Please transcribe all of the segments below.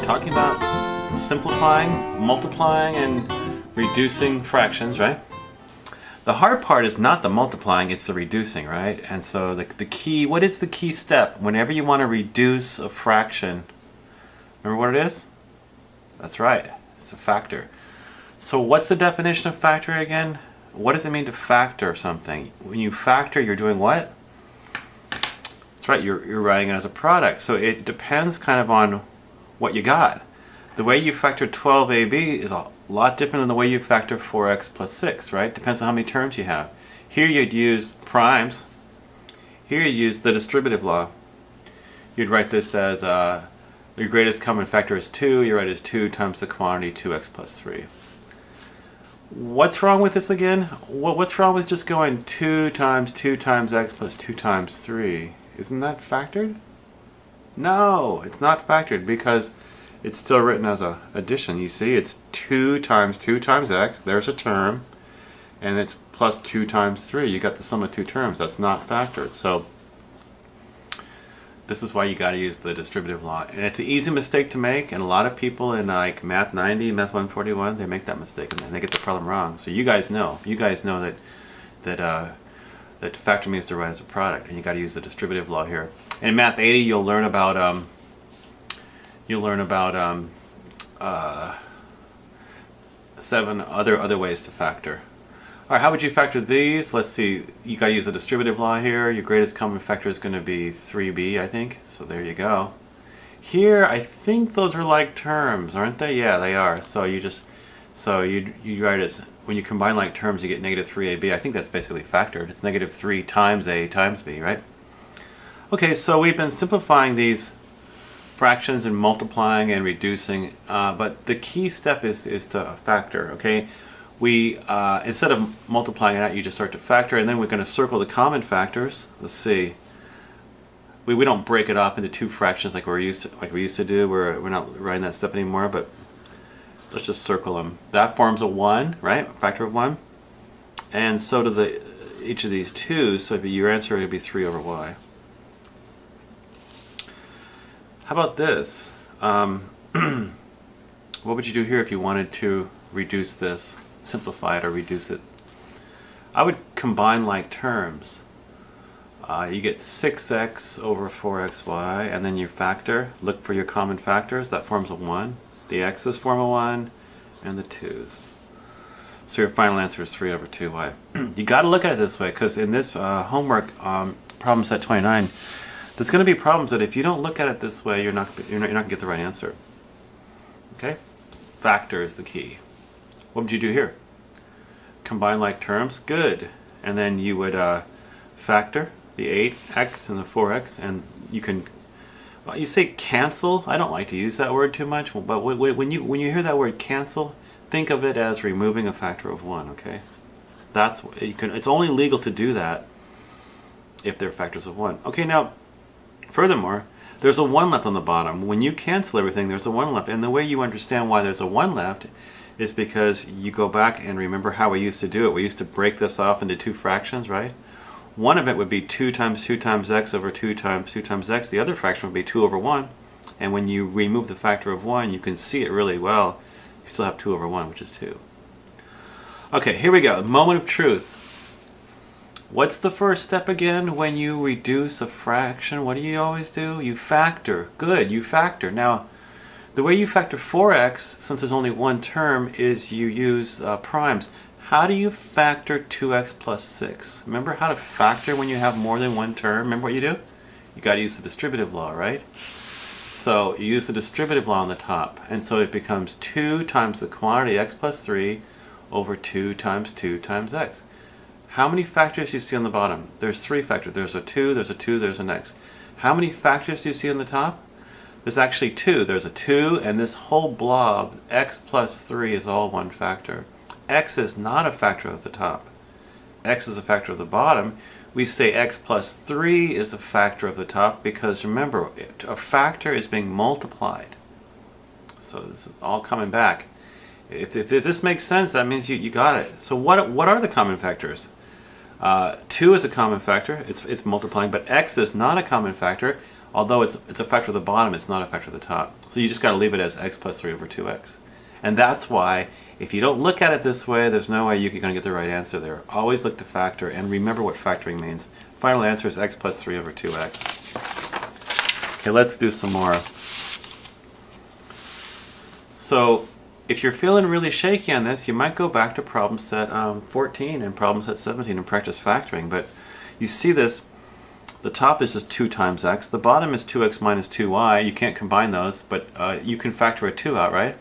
We're talking about simplifying, multiplying, and reducing fractions, right? The hard part is not the multiplying, it's the reducing, right? And so the key, what is the key step whenever you want to reduce a fraction? Remember what it is? That's right, it's a factor. So what's the definition of factor again? What does it mean to factor something? When you factor, you're doing what? That's right, you're writing it as a product. So it depends kind of on what you got. The way you factor 12ab is a lot different than the way you factor 4x plus 6, right? Depends on how many terms you have. Here you'd use primes. Here you'd use the distributive law. You'd write this as your greatest common factor is 2. You write it as 2 times the quantity 2x plus 3. What's wrong with this again? What's wrong with just going 2 times x plus 2 times 3? Isn't that factored? No, it's not factored because it's still written as a addition. You see, it's 2 times x, there's a term, and it's plus 2 times 3. You got the sum of two terms. That's not factored. So this is why you got to use the distributive law. And it's an easy mistake to make, and a lot of people in like Math 90, Math 141, they make that mistake and they get the problem wrong. So you guys know that factor means to write as a product, and you got to use the distributive law here. In Math 80, you'll learn about 7 other ways to factor. All right, how would you factor these? Let's see. You got to use the distributive law here. Your greatest common factor is going to be 3b, I think. So there you go. Here, I think those are like terms, aren't they? Yeah, they are. So you write it as, when you combine like terms, you get negative 3ab. I think that's basically factored. It's negative 3 times a times b, right? Okay, so we've been simplifying these fractions and multiplying and reducing, but the key step is to factor, okay? We, instead of multiplying it out, you just start to factor, and then we're going to circle the common factors. Let's see. We don't break it up into two fractions like we used to do. We're not writing that step anymore, but let's just circle them. That forms a 1, right? A factor of 1. And so do each of these 2, so your answer would be 3 over y. How about this? What would you do here if you wanted to reduce this? Simplify it or reduce it? I would combine like terms. You get 6x over 4xy, and then you factor. Look for your common factors. That forms a 1. The x's form a 1, and the 2's. So your final answer is 3 over 2y. You got to look at it this way, because in this homework, problem set 29, there's going to be problems that if you don't look at it this way, you're not going to get the right answer. Okay? Factor is the key. What would you do here? Combine like terms? Good. And then you would factor the 8x and the 4x, and you can, well, you say cancel. I don't like to use that word too much, but when you hear that word cancel, think of it as removing a factor of 1, okay? It's only legal to do that if they're factors of 1. Okay, now, furthermore, there's a 1 left on the bottom. When you cancel everything, there's a 1 left. And the way you understand why there's a 1 left is because you go back and remember how we used to do it. We used to break this off into two fractions, right? One of it would be 2 times x over 2 times x. The other fraction would be 2 over 1. And when you remove the factor of 1, you can see it really well. You still have 2 over 1, which is 2. Okay, here we go. Moment of truth. What's the first step again when you reduce a fraction? What do you always do? You factor. Good, you factor. Now, the way you factor 4x, since there's only one term, is you use primes. How do you factor 2x plus 6? Remember how to factor when you have more than one term? Remember what you do? You got to use the distributive law, right? So you use the distributive law on the top, and so it becomes 2 times the quantity x plus 3 over 2 times x. How many factors do you see on the bottom? There's 3 factors. There's a 2, there's a 2, there's an x. How many factors do you see on the top? There's actually 2. There's a 2, and this whole blob, x plus 3, is all one factor. X is not a factor of the top. X is a factor of the bottom. We say x plus 3 is a factor of the top because, remember, a factor is being multiplied. So this is all coming back. If this makes sense, that means you got it. So what are the common factors? 2 is a common factor. It's multiplying, but x is not a common factor. Although it's a factor of the bottom, it's not a factor of the top. So you just got to leave it as x plus 3 over 2x. And that's why, if you don't look at it this way, there's no way you're going to get the right answer there. Always look to factor, and remember what factoring means. Final answer is x plus 3 over 2x. Okay, let's do some more. So if you're feeling really shaky on this, you might go back to problem set 14 and problem set 17 and practice factoring. But you see this, the top is just 2 times x, the bottom is 2x minus 2y. You can't combine those, but you can factor a 2 out, right?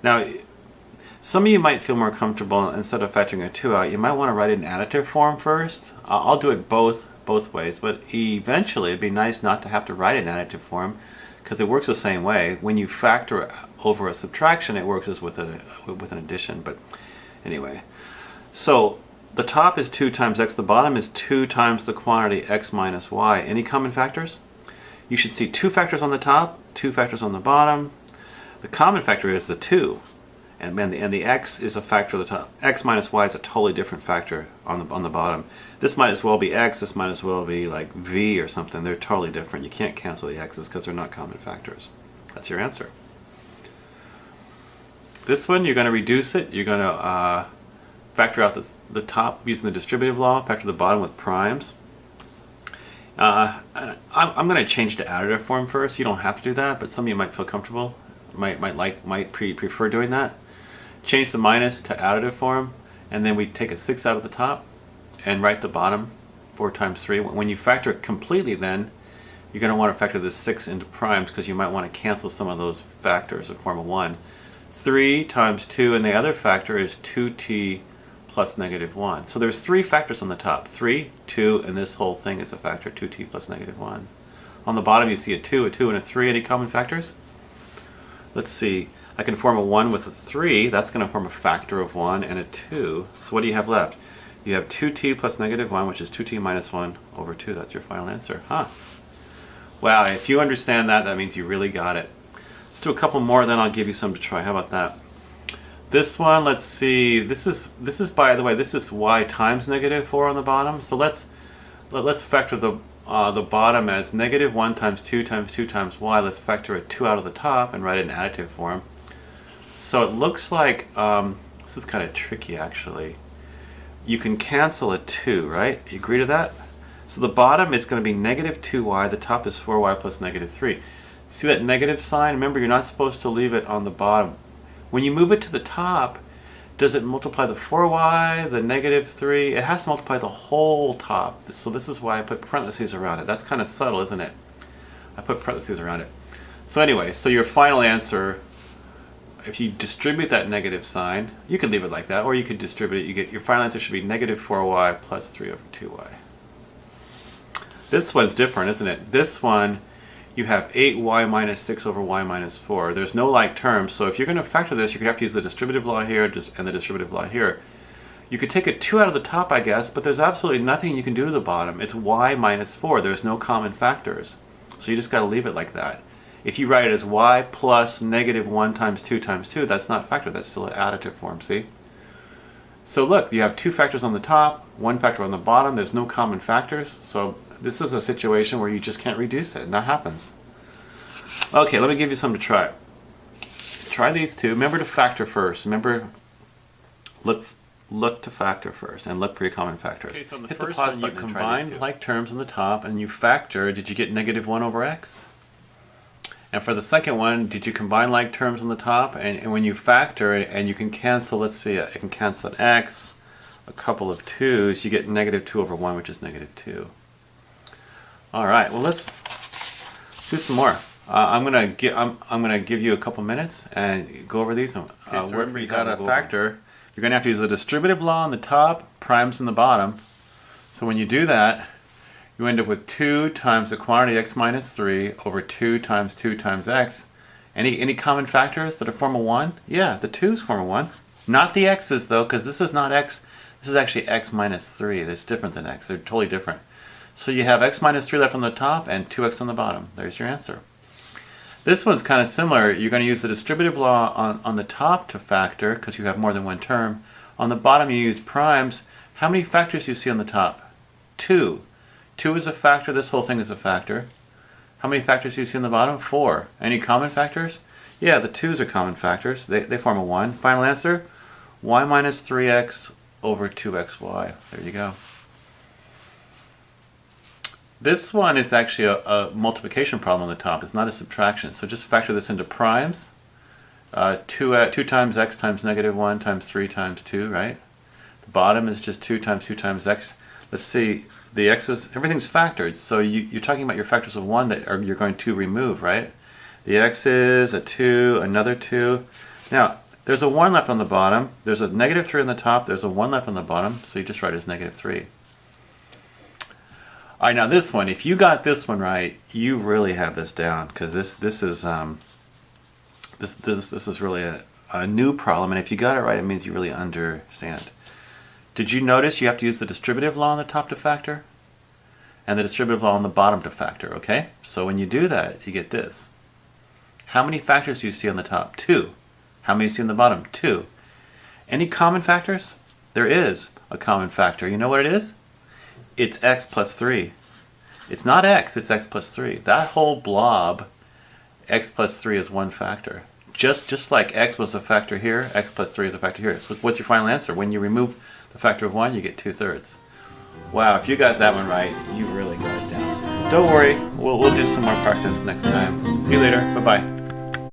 Now, some of you might feel more comfortable, instead of factoring a 2 out, you might want to write it in additive form first. I'll do it both ways, but eventually it'd be nice not to have to write it in additive form, because it works the same way. When you factor over a subtraction, it works as with an addition. But anyway, so the top is 2 times x, the bottom is 2 times the quantity x minus y. Any common factors? You should see 2 factors on the top, 2 factors on the bottom. The common factor is the 2, and the x is a factor of the top. X minus y is a totally different factor on the bottom. This might as well be x, this might as well be like v or something. They're totally different. You can't cancel the x's because they're not common factors. That's your answer. This one, you're going to reduce it. You're going to factor out the top using the distributive law, factor the bottom with primes. I'm going to change to additive form first. You don't have to do that, but some of you might feel comfortable, might prefer doing that. Change the minus to additive form, and then we take a 6 out of the top and write the bottom 4 times 3. When you factor it completely, then you're going to want to factor this 6 into primes, because you might want to cancel some of those factors and form a 1. 3 times 2, and the other factor is 2t plus negative 1. So there's 3 factors on the top. 3, 2, and this whole thing is a factor, 2t plus negative 1. On the bottom you see a 2, and a 3. Any common factors? Let's see. I can form a 1 with a 3. That's going to form a factor of 1 and a 2. So what do you have left? You have 2t plus negative 1, which is 2t minus 1 over 2. That's your final answer. Huh. Wow, if you understand that, that means you really got it. Let's do a couple more, then I'll give you some to try. How about that? This one, let's see. This is by the way, this is y times negative 4 on the bottom. So let's factor the bottom as negative 1 times 2 times 2 times y. Let's factor a 2 out of the top and write it in additive form. So it looks like, this is kind of tricky actually. You can cancel a 2, right? You agree to that? So the bottom is going to be negative 2y, the top is 4y plus negative 3. See that negative sign? Remember, you're not supposed to leave it on the bottom. When you move it to the top, does it multiply the 4y, the negative 3? It has to multiply the whole top. So this is why I put parentheses around it. That's kind of subtle, isn't it? I put parentheses around it. So anyway, so your final answer, if you distribute that negative sign, you could leave it like that, or you could distribute it. You get your final answer should be negative 4y plus 3 over 2y. This one's different, isn't it? This one, you have 8y minus 6 over y minus 4. There's no like terms, so if you're going to factor this, you're going to have to use the distributive law here and the distributive law here. You could take a 2 out of the top, I guess, but there's absolutely nothing you can do to the bottom. It's y minus 4. There's no common factors. So you just got to leave it like that. If you write it as y plus negative 1 times 2 times 2, that's not factored. That's still an additive form, see? So look, you have 2 factors on the top, 1 factor on the bottom. There's no common factors. So this is a situation where you just can't reduce it, and that happens. Okay, let me give you some to try. Try these two. Remember to factor first. Remember, look to factor first, and look for your common factors. Okay, so in the Hit first the pause button, you combine like terms on the top, and you factor. Did you get negative 1 over x? And for the second one, did you combine like terms on the top? And when you factor, and you can cancel, let's see, I can cancel an x, a couple of 2's, you get negative 2 over 1, which is negative 2. All right, well, let's do some more. I'm gonna give you a couple minutes and go over these. Okay, so remember, you got a factor. You're gonna have to use the distributive law on the top, primes on the bottom. So when you do that, you end up with 2 times the quantity x minus 3 over 2 times x. Any common factors that form a 1? Yeah, the 2's form a 1. Not the x's though, because this is not x. This is actually x minus 3. It's different than x. They're totally different. So you have x minus 3 left on the top and 2x on the bottom. There's your answer. This one's kind of similar. You're going to use the distributive law on the top to factor, because you have more than one term. On the bottom you use primes. How many factors do you see on the top? 2. 2 is a factor. This whole thing is a factor. How many factors do you see in the bottom? 4. Any common factors? Yeah, the 2's are common factors. They form a 1. Final answer? Y minus 3x over 2xy. There you go. This one is actually a multiplication problem on the top. It's not a subtraction. So just factor this into primes. 2 times x times negative 1 times 3 times 2, right? The bottom is just 2 times x. Let's see, the x's, everything's factored. So you're talking about your factors of 1 that you're going to remove, right? The x's, a 2, another 2. Now, there's a 1 left on the bottom. There's a negative 3 on the top. There's a 1 left on the bottom. So you just write it as negative 3. All right, now this one, if you got this one right, you really have this down, because this is really a new problem, and if you got it right, it means you really understand. Did you notice you have to use the distributive law on the top to factor, and the distributive law on the bottom to factor? Okay, so when you do that, you get this. How many factors do you see on the top? 2. How many do you see on the bottom? 2. Any common factors? There is a common factor. You know what it is? It's x plus 3. It's not x, it's x plus 3. That whole blob, x plus 3 is one factor. Just like x was a factor here, x plus 3 is a factor here. So what's your final answer? When you remove the factor of 1, you get 2/3. Wow, if you got that one right, you really got it down. Don't worry, we'll do some more practice next time. See you later. Bye-bye.